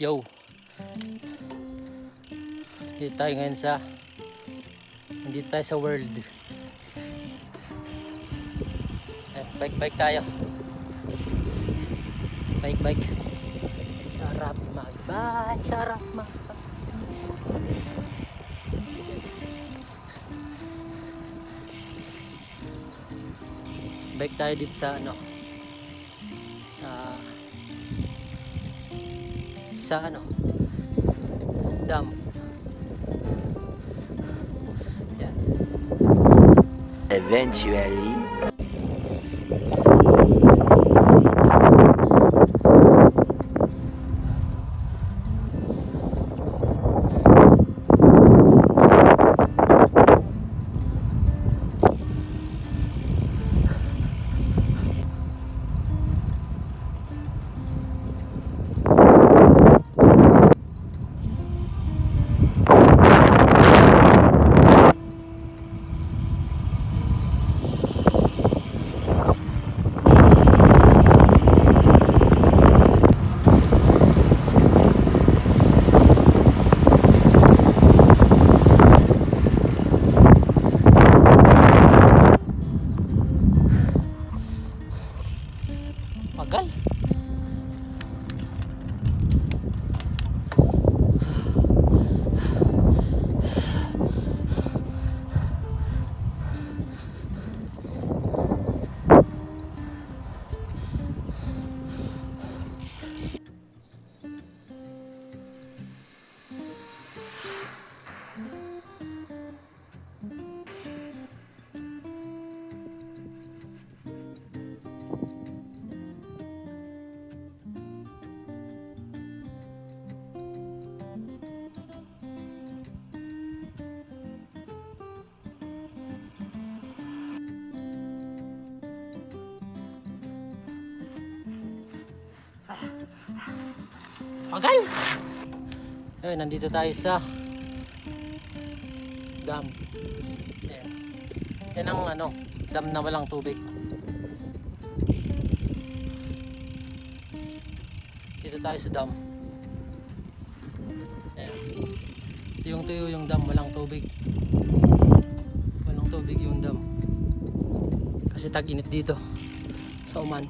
Yo, dito tayo ngayon nandito tayo sa world. Bike tayo. Bike. Sarap magbike, sarap bike tayo dito sa dam. Yan. Eventually. Magal. Magal. Ayun, nandito tayo sa dam. Ayan. Yan ang dam na walang tubig. Dito tayo sa dam. Ayan. Tuyo yung dam, walang tubig. Walang tubig yung dam. Kasi tag-init dito sa Oman.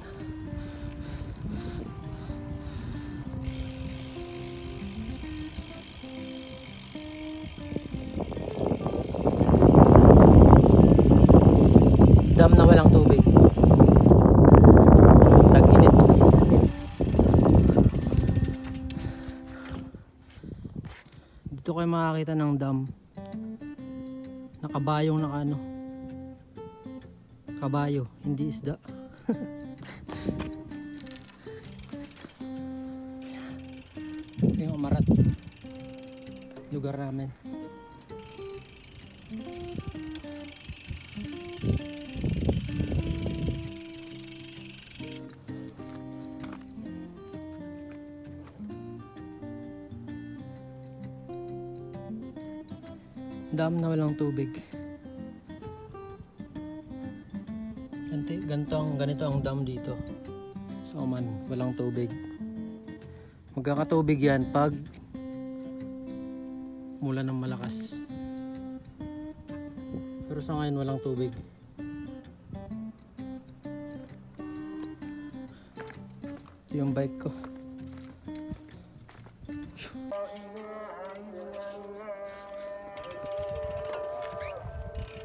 Dam na walang tubig. Tag-init. Dito kayo makakita ng dam. Nakabayong kabayo, hindi isda. Yung umarat. Lugar namin. Dam na walang tubig. Ganito ang dam dito sa Oman, walang tubig. Magkakatubig yan pag mula ng malakas. Pero sa ngayon walang tubig. Ito yung bike ko.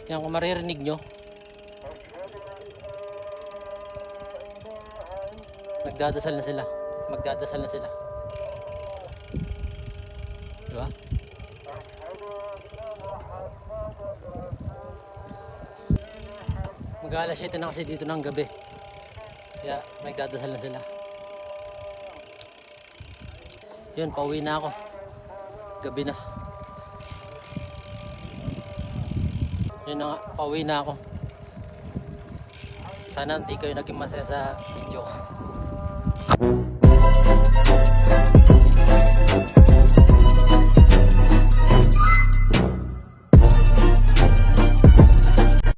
Yan, kung maririnig nyo, magdadasal na sila. Diba? Mag-alas 7 na kasi dito ng gabi. Kaya magdadasal na sila. Yun, pauwi na ako. Gabi na. Yun na nga, pauwi na ako. Sana hindi kayo naging masaya sa video.